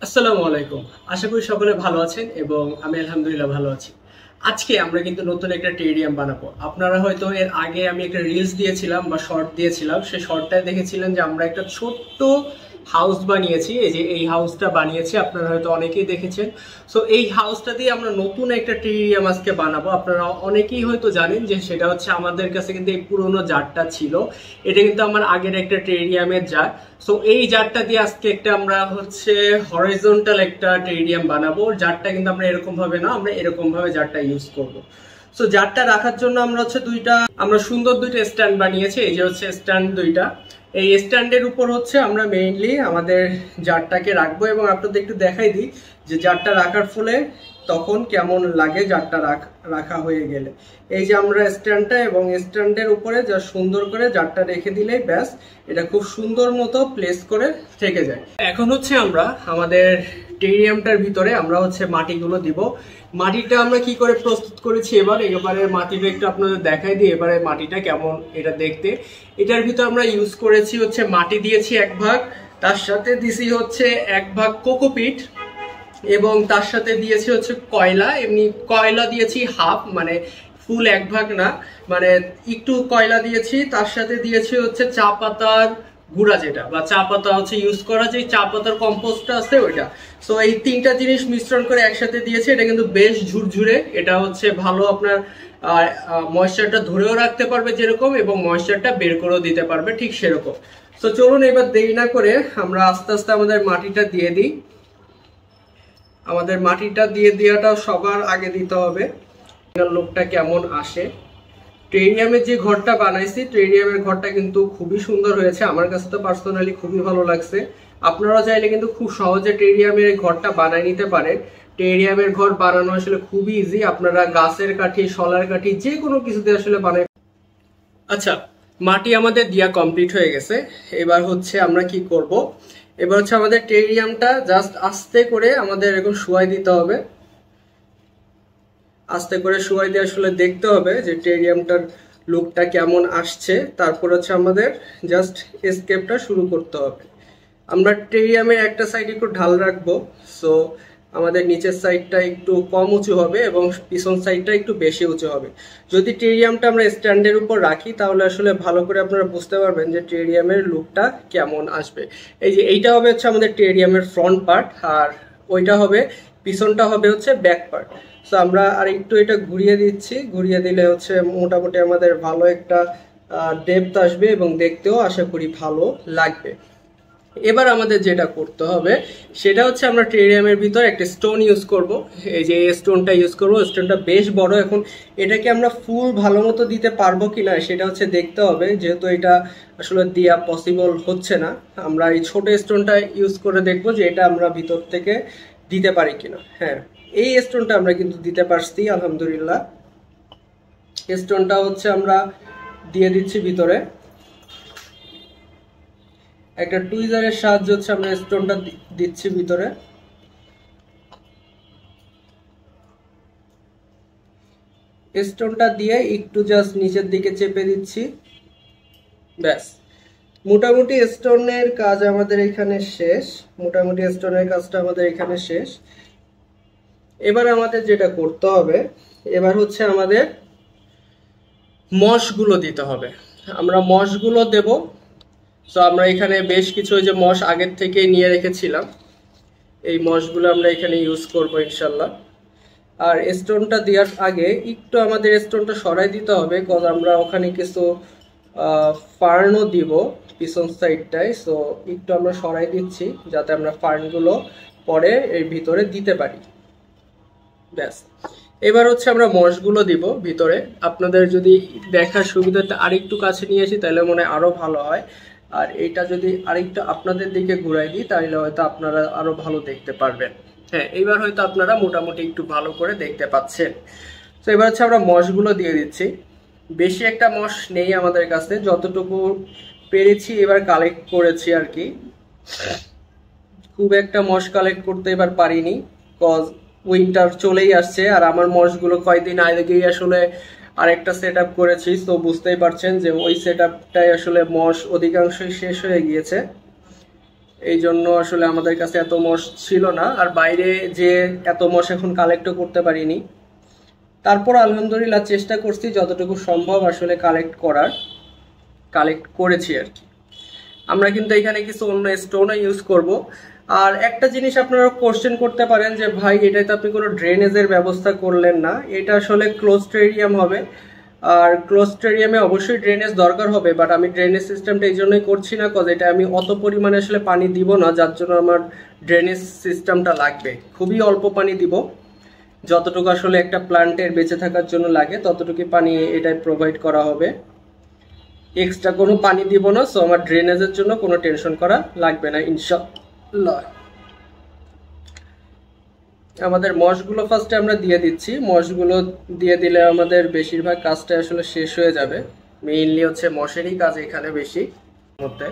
আসসালামু আলাইকুম। আশা করি সকলে ভালো আছেন এবং আমি আলহামদুলিল্লাহ ভালো আছি। আজকে আমরা কিন্তু নতুন একটা টেরিয়াম বানাবো। আপনারা হয়তো এর আগে আমি একটা রিলস দিয়েছিলাম বা শর্ট দিয়েছিলাম, সেই শর্টটায় দেখেছিলেন যে আমরা একটা ছোট্ট হাউস বানিয়েছি। এই যে এই হাউসটা বানিয়েছি, আপনারা হয়তো অনেকেই দেখেছেন। সো এই হাউসটা দিয়ে আমরা নতুন একটা টেরিয়াম আজকে বানাবো। আপনারা অনেকেই হয়তো জানেন যে সেটা হচ্ছে আমাদের কাছে কিন্তু এই পুরোনো জারটা ছিল। এটা কিন্তু আমার আগের একটা টেরিয়ামের জার। সো এই জারটা দিয়ে আজকে একটা আমরা হচ্ছে হরিজন্টাল একটা টেরিয়াম বানাবো। জারটা কিন্তু আমরা এরকম ভাবে না, আমরা এরকম ভাবে জারটা ইউজ করব। সো জারটা রাখার জন্য আমরা হচ্ছে আমরা সুন্দর দুইটা স্ট্যান্ড বানিয়েছি। এই যে হচ্ছে স্ট্যান্ড দুইটা। এই স্ট্যান্ডের উপর হচ্ছে আমরা মেইনলি আমাদের জারটাকে রাখবো এবং আপনাদের একটু দেখাই দিই যে জারটা রাখার ফলে তখন কেমন লাগে জারটা রাখা হয়ে গেলে। এই যে আমরা স্ট্যান্ডটা এবং স্ট্যান্ডের উপরে যা সুন্দর করে জারটা রেখে দিলেই ব্যাস, এটা খুব সুন্দর মতো প্লেস করে থেকে যায়। এখন হচ্ছে আমরা আমাদের টেরিয়ামটার ভিতরে আমরা হচ্ছে মাটিগুলো দিব। মাটিটা আমরা কি করে প্রস্তুত করেছি এবারে মাটিটা একটু আপনাদের দেখাই দিই। এবারে মাটিটা কেমন এটা দেখতে। এটার ভিতর আমরা ইউজ করেছি হচ্ছে মাটি দিয়েছি 1 ভাগ, তার সাথে দিয়েছি হচ্ছে 1 ভাগ কোকোপিট এবং তার সাথে দিয়েছি হচ্ছে কয়লা। এমনি কয়লা দিয়েছি হাফ, মানে ফুল 1 ভাগ না, মানে একটু কয়লা দিয়েছি। তার সাথে দিয়েছি হচ্ছে চা পাতার গুঁড়া, যেটা বা চা পাতা হচ্ছে ইউজ করা, যে চা পাতার কম্পোস্টটা আছে ওইটা। সো এই 3টা জিনিস মিশ্রণ করে একসাথে দিয়েছি। এটা কিন্তু বেশ ঝুরঝুরে, এটা হচ্ছে ভালো আপনার ময়েশ্চারটা ধরেও রাখতে পারবে যেরকম, এবং ময়েশ্চারটা বের করেও দিতে পারবে ঠিক সেরকম। তো চলুন এবার দেরি না করে আমরা আস্তে আস্তে আমাদের মাটিটা দিয়ে দিই। আমাদের মাটিটা দিয়ে দেওয়াটা সবার আগে দিতে হবে। লোকটা কেমন আসে। টেরিয়ামের যে ঘরটা বানাইছি, টেরিয়ামের ঘরটা কিন্তু খুবই সুন্দর হয়েছে। আমার কাছে তো পার্সোনালি খুবই ভালো লাগছে। আপনারা চাইলে কিন্তু খুব সহজে টেরিয়ামের ঘরটা বানায় নিতে পারেন। টেরিয়ামের ঘর বানানো আসলে খুবই ইজি। আপনারা গাছের কাঠি, শলার কাঠি, যে কোনো কিছুতে আসলে বানাই। আচ্ছা, মাটি আমাদের দিয়া কমপ্লিট হয়ে গেছে। এবার হচ্ছে আমরা কি করব, এবার হচ্ছে আমাদের টেরিয়ামটা জাস্ট আস্তে করে আমাদের এরকম শুয়াই দিতে হবে। আস্তে করে শুয়াই দিয়ে আসলে দেখতে হবে যে টেরিয়ামটার লুকটা কেমন আসছে। তারপর হচ্ছে আমাদের জাস্ট এসকেপটা শুরু করতে হবে। আমরা টেরিয়ামের একটা সাইড একটু ঢাল রাখবো, সো আমাদের নিচের সাইডটা একটু কম উঁচু হবে এবং পিছন সাইডটা একটু বেশি উঁচু হবে। যদি টেরিয়ামটা আমরা স্ট্যান্ডের উপর রাখি তাহলে আসলে ভালো করে আপনারা বুঝতে পারবেন যে টেরিয়ামের লুকটা কেমন আসবে। এই যে এইটা হবে হচ্ছে আমাদের টেরিয়ামের ফ্রন্ট পার্ট, আর ওইটা হবে পিছনটা হবে হচ্ছে ব্যাক পার্ট। সো আমরা আর একটু এটা ঘুরিয়ে দিচ্ছি। ঘুরিয়ে দিলে হচ্ছে মোটামুটি আমাদের ভালো একটা ডেপথ আসবে এবং দেখতেও আশা করি ভালো লাগবে। এবার আমাদের যেটা করতে হবে সেটা হচ্ছে আমরা টেরিয়ামের ভিতর একটা স্টোন ইউজ করব। এই যে স্টোনটা ইউজ করব, স্টোনটা বেশ বড়। এখন এটাকে আমরা ফুল ভালো মতো দিতে পারবো কিনা সেটা হচ্ছে দেখতে হবে, যেহেতু এটা আসলে দেওয়া পসিবল হচ্ছে না। আমরা এই ছোট স্টোনটা ইউজ করে দেখবো যে এটা আমরা ভিতর থেকে দিতে পারি কিনা। হ্যাঁ, এই স্টোনটা আমরা কিন্তু দিতে পারছি আলহামদুলিল্লাহ। স্টোনটা হচ্ছে আমরা দিয়ে দিচ্ছি ভিতরে। একটা টুইজারের সাহায্যে হচ্ছে আমরা স্টোনটা দিচ্ছি ভিতরে। স্টোনটা দিয়ে একটু জাস্ট নিচের দিকে চেপে দিচ্ছি, ব্যাস। মোটামুটি স্টোনের কাজ আমাদের এখানে শেষ। মোটামুটি স্টোনের কাজটা আমাদের এখানে শেষ। এবার আমাদের যেটা করতে হবে, এবার হচ্ছে আমাদের মশগুলো দিতে হবে। আমরা মশগুলো দেব। সো আমরা এখানে বেশ কিছু ওই যে মশ আগের থেকে নিয়ে রেখেছিলাম, এই মশগুলো আমরা এখানে ইউজ করব ইনশাল্লাহ। আর স্টোনটা দেওয়ার আগে একটু আমাদের স্টোনটা সরাই দিতে হবে, কজ আমরা ওখানে কিছু ফার্নও দিব পিছন সাইডটায়। সো একটু আমরা সরাই দিচ্ছি যাতে আমরা ফার্নগুলো পরে এর ভিতরে দিতে পারি, ব্যাস। এবার হচ্ছে আমরা মশগুলো দিব ভিতরে। আপনাদের যদি দেখার সুবিধাটা আরেকটু কাছে নিয়ে আসি তাহলে মনে হয় আরো ভালো হয়। আর এটা যদি আরেকটু আপনাদের দিকে ঘুরাই দিই তাহলে হয়তো আপনারা আরো ভালো দেখতে পারবেন। হ্যাঁ, এবার হয়তো আপনারা মোটামুটি একটু ভালো করে দেখতে পাচ্ছেন। তো এবার হচ্ছে আমরা মশগুলো দিয়ে দিচ্ছি। বেশি একটা মশ নেই আমাদের কাছে, যতটুকু পেরেছি এবার কালেক্ট করেছি আর কি। খুব একটা মশ কালেক্ট করতে এবার পারিনি, কজ উইন্টার চলেই আসছে। আর আমার মশগুলো কয়েকদিন আগেই আসলে আরেকটা সেট আপ করেছি। তো বুঝতেই পারছেন যে ওই সেট আপটাই আসলে মশ অধিকাংশই শেষ হয়ে গিয়েছে, এই জন্য আসলে আমাদের কাছে এত মশ ছিল না, আর বাইরে যে এত মশ এখন কালেক্টও করতে পারিনি। তারপর আলহামদুলিল্লাহ চেষ্টা করছি যতটুকু সম্ভব আসলে কালেক্ট করেছি আর কি। আমরা কিন্তু এখানে কিছু অন্য স্টোনও ইউজ করব। আর একটা জিনিস আপনারা কোশ্চেন করতে পারেন যে ভাই এটাতে আপনি কোনো ড্রেনেজের ব্যবস্থা করলেন না, এটা আসলে ক্লোজ টেরিয়াম হবে, আর ক্লোজ টেরিয়ামে অবশ্যই ড্রেনেজ দরকার হবে, বাট আমি ড্রেনেজ সিস্টেমটা এই জন্যই করছি না কজ এটা আমি অত পরিমাণে আসলে পানি দিব না, যার জন্য আমার ড্রেনেজ সিস্টেমটা লাগবে। খুবই অল্প পানি দিব, যতটুকু আসলে একটা প্ল্যান্টের বেঁচে থাকার জন্য লাগে ততটুকু পানি এটাই প্রোভাইড করা হবে, এক্সট্রা কোনো পানি দিব না। সো আমার ড্রেনেজের জন্য কোনো টেনশন করা লাগবে না ইনশাআল্লাহ। আমাদের মশগুলো ফার্স্টে আমরা দিয়ে দিচ্ছি, মশগুলো দিয়ে দিলে আমাদের বেশিরভাগ কাজটা আসলে শেষ হয়ে যাবে। মেইনলি হচ্ছে মশেরই কাজ এখানে বেশি মধ্যে।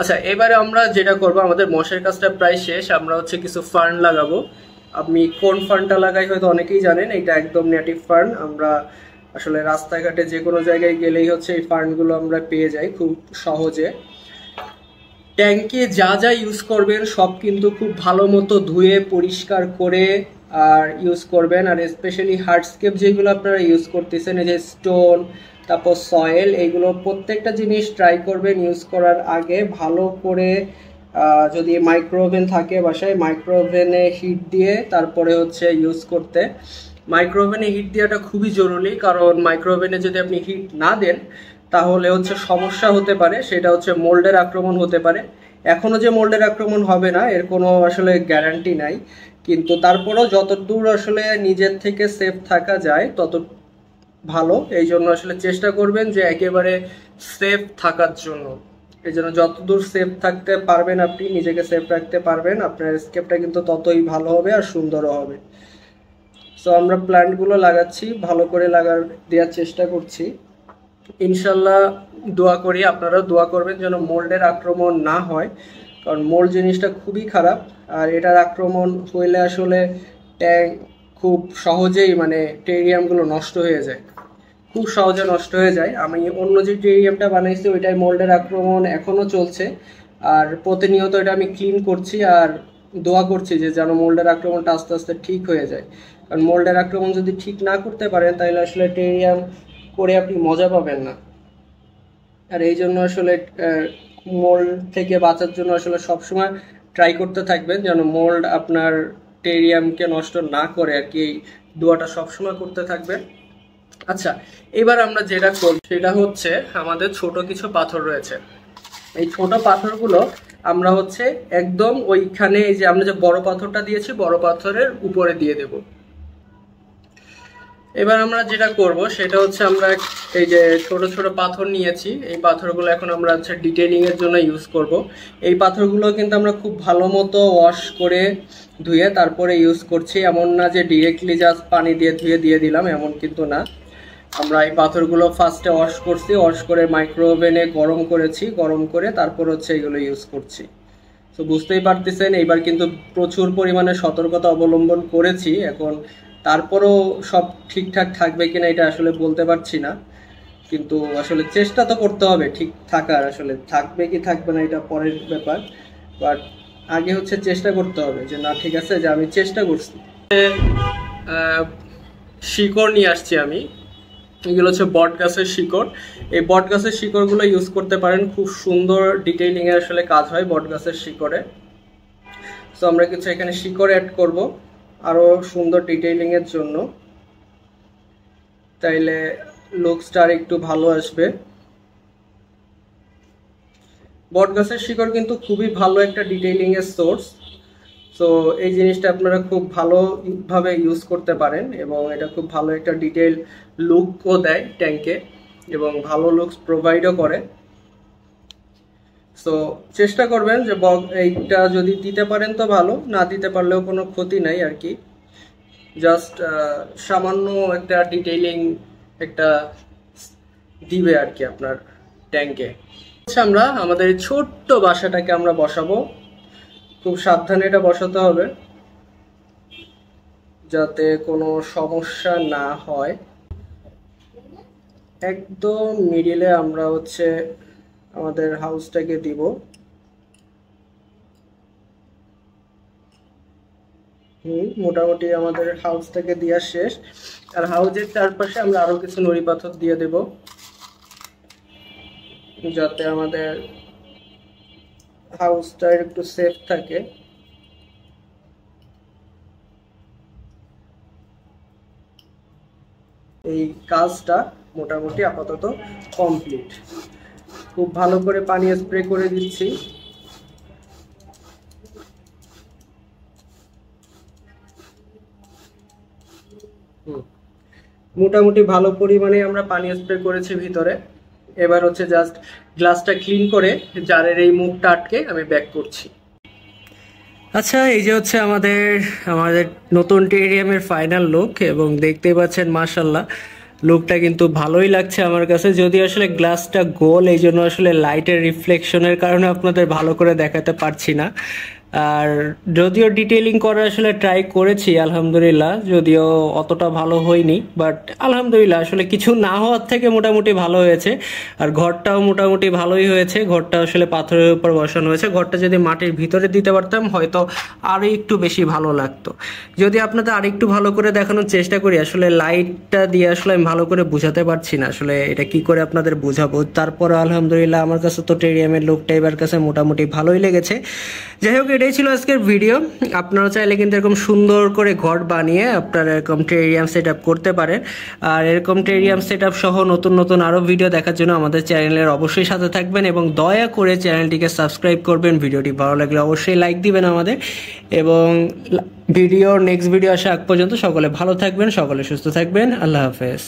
আচ্ছা, এবারে আমরা যেটা করব, আমাদের মশের কাজটা প্রায় শেষ। আমরা হচ্ছে কিছু ফার্ন লাগাবো। আমি কোন ফার্নটা লাগাই হয়তো অনেকেই জানেন, এটা একদম নেটিভ ফার্ন। আমরা আসলে রাস্তাঘাটে যে কোনো জায়গায় গেলেই হচ্ছে এই ফার্নগুলো আমরা পেয়ে যাই খুব সহজে। ট্যাঙ্কে যা যা ইউজ করবেন সব কিন্তু খুব ভালো মতো ধুয়ে পরিষ্কার করে আর ইউজ করবেন। আর স্পেশালি হার্ডস্কেপ যেগুলো আপনারা ইউজ করতেছেন, এই যে স্টোন, তারপর সয়েল, এইগুলো প্রত্যেকটা জিনিস ট্রাই করবেন ইউজ করার আগে ভালো করে। যদি মাইক্রোওভেন থাকে বাসায়, মাইক্রোওভেনে হিট দিয়ে তারপরে হচ্ছে ইউজ করতে। মাইক্রোওভেনে হিট দেওয়াটা খুবই জরুরি, কারণ মাইক্রোওভেনে যদি আপনি হিট না দেন তাহলে হচ্ছে সমস্যা হতে পারে, সেটা হচ্ছে মোল্ডের আক্রমণ হতে পারে। এখনো যে মোল্ডের আক্রমণ হবে না এর কোনো আসলে গ্যারান্টি নাই, কিন্তু তারপরেও যতদূর আসলে নিজের থেকে সেফ থাকা যায় তত ভালো। এই জন্য আসলে চেষ্টা করবেন যে একেবারে সেফ থাকার জন্য। এই জন্য যতদূর সেফ থাকতে পারবেন, আপনি নিজেকে সেফ রাখতে পারবেন, আপনার স্কেপটা কিন্তু ততই ভালো হবে আর সুন্দরও হবে। সো আমরা প্ল্যান্টগুলো লাগাচ্ছি, ভালো করে দেওয়ার চেষ্টা করছি। ইনশাল্লাহ দোয়া করি, আপনারাও দোয়া করবেন যেন মোল্ডের আক্রমণ না হয়, কারণ মোল্ড জিনিসটা খুবই খারাপ। আর এটার আক্রমণ হইলে আসলে ট্যাঙ্ক খুব সহজেই মানে টেরিয়ামগুলো নষ্ট হয়ে যায়, খুব সহজে নষ্ট হয়ে যায়। আমি অন্য যে টেরিয়ামটা বানাইছি ওইটাই মোল্ডের আক্রমণ এখনও চলছে, আর প্রতিনিয়ত এটা আমি ক্লিন করছি আর দোয়া করছি যে যেন মোল্ডের আক্রমণটা আস্তে আস্তে ঠিক হয়ে যায়। কারণ মোল্ডের আক্রমণ যদি ঠিক না করতে পারেন তাহলে আসলে টেরিয়াম করে আপনি মজা পাবেন না। আর এই জন্য আসলে মোল্ড থেকে বাঁচার জন্য আসলে সবসময় ট্রাই করতে থাকবেন যেন মোল্ড আপনার টেরিয়ামকে নষ্ট না করে আর কি, এই দোয়াটা সবসময় করতে থাকবেন। আচ্ছা, এবার আমরা যেটা করব সেটা হচ্ছে আমাদের ছোট কিছু পাথর রয়েছে। এই ছোট পাথরগুলো আমরা হচ্ছে একদম ওইখানে, এই যে আমরা যে বড় পাথরটা দিয়েছি বড় পাথরের উপরে দিয়ে দেব। এবার আমরা যেটা করব সেটা হচ্ছে আমরা এই যে ছোট ছোট পাথর নিয়েছি, এই পাথরগুলো এখন আমরা হচ্ছে ডিটেইলিং এর জন্য ইউজ করব। এই পাথরগুলো কিন্তু আমরা খুব ভালো মতো ওয়াশ করে ধুয়ে তারপরে ইউজ করছি, এমন না যে ডিরেক্টলি জাস্ট পানি দিয়ে ধুয়ে দিয়ে দিলাম, এমন কিন্তু না। আমরা এই পাথরগুলো ফার্স্টে ওয়াশ করছি, ওয়াশ করে মাইক্রোওভেনে গরম করেছি, গরম করে তারপর হচ্ছে এগুলো ইউজ করছি। তো বুঝতেই পারতেছেন এইবার কিন্তু প্রচুর পরিমাণে সতর্কতা অবলম্বন করেছি। এখন তারপরও সব ঠিকঠাক থাকবে কিনা এটা আসলে বলতে পারছি না, কিন্তু আসলে চেষ্টা তো করতে হবে ঠিক থাকার। আসলে থাকবে কি থাকবে না এটা পরের ব্যাপার, বাট আগে হচ্ছে চেষ্টা করতে হবে যে না ঠিক আছে, যে আমি চেষ্টা করছি। শিকড় নিয়ে আসছি আমি, এগুলো হচ্ছে বট গাছের শিকড়। এই বট গাছের শিকড়গুলো ইউজ করতে পারেন, খুব সুন্দর ডিটেইলিং এর আসলে কাজ হয় বট গাছের শিকড়ে। তো আমরা কিছু এখানে শিকড় অ্যাড করব আরো সুন্দর ডিটেইলিং এর জন্য, তাইলে লুকসটা একটু ভালো আসবে। বট গাছের শিকড় কিন্তু খুবই ভালো একটা ডিটেইলিং এর সোর্স। তো এই জিনিসটা আপনারা খুব ভালোভাবে ইউজ করতে পারেন এবং এটা খুব ভালো একটা ডিটেইল লুকও দেয় ট্যাঙ্কে এবং ভালো লুকস প্রোভাইডও করে। সো চেষ্টা করবেন যে এইটা যদি দিতে পারেন তো ভালো, না দিতে পারলেও কোনো ক্ষতি নাই আর কি। জাস্ট সামান্য একটা ডিটেইলিং একটা দিবে আর কি আপনার ট্যাঙ্কে। আমরা আমাদের ছোট্ট বাসাটাকে আমরা বসাবো, খুব সাবধানে এটা বসাতে হবে যাতে কোনো সমস্যা না হয়। একদম মিডিলে আমরা হচ্ছে আমাদের হাউসটাকে দিব। মোটামুটি আমাদের হাউসটাকে দেওয়া শেষ। আর হাউসের চারপাশে আমরা আরো কিছু নুড়ি পাথর দিয়ে দেব, যাতে আমাদের হাউসটা একটু সেফ থাকে। এই কাজটা মোটামুটি আপাতত কমপ্লিট। খুব ভালো করে পানি স্প্রে করে দিচ্ছি। মোটামুটি ভালো পরিমাণে আমরা পানি স্প্রে করেছি ভিতরে। এবার হচ্ছে জাস্ট গ্লাসটা ক্লিন করে জারের এই মুখটা আটকে আমি ব্যাক করছি। আচ্ছা, এই যে হচ্ছে আমাদের আমাদের নতুন টেরিয়ামের ফাইনাল লুক, এবং দেখতেই পাচ্ছেন মাশাল্লাহ লুকটা কিন্তু ভালোই লাগছে আমার কাছে। যদি আসলে গ্লাসটা গোল, এই জন্য আসলে লাইটের রিফ্লেকশনের কারণে আপনাদের ভালো করে দেখাতে পারছি না। আর যদিও ডিটেইলিং করা আসলে ট্রাই করেছি আলহামদুলিল্লাহ, যদিও অতটা ভালো হয়নি, বাট আলহামদুলিল্লাহ আসলে কিছু না হওয়ার থেকে মোটামুটি ভালো হয়েছে। আর ঘরটাও মোটামুটি ভালোই হয়েছে। ঘরটা আসলে পাথরের উপর বসানো হয়েছে। ঘরটা যদি মাটির ভিতরে দিতে পারতাম হয়তো আরও একটু বেশি ভালো লাগতো। যদি আপনাদের আরেকটু ভালো করে দেখানোর চেষ্টা করি, আসলে লাইটটা দিয়ে আসলে আমি ভালো করে বোঝাতে পারছি না আসলে এটা কি করে আপনাদের বোঝাবো। তারপরে আলহামদুলিল্লাহ আমার কাছে তো টেরিয়ামের লুকটা এবার কাছে মোটামুটি ভালোই লেগেছে। যাই হোক, এটাই ছিল আজকের ভিডিও। আপনারা চাইলে কিন্তু এরকম সুন্দর করে ঘর বানিয়ে আপনারা এরকম টেরিয়াম সেট আপ করতে পারেন। আর এরকম টেরিয়াম সেট আপ সহ নতুন নতুন আরও ভিডিও দেখার জন্য আমাদের চ্যানেলের অবশ্যই সাথে থাকবেন, এবং দয়া করে চ্যানেলটিকে সাবস্ক্রাইব করবেন। ভিডিওটি ভালো লাগলে অবশ্যই লাইক দিবেন আমাদের, এবং নেক্সট ভিডিও আসা আগ পর্যন্ত সকলে ভালো থাকবেন, সকলে সুস্থ থাকবেন। আল্লাহ হাফেজ।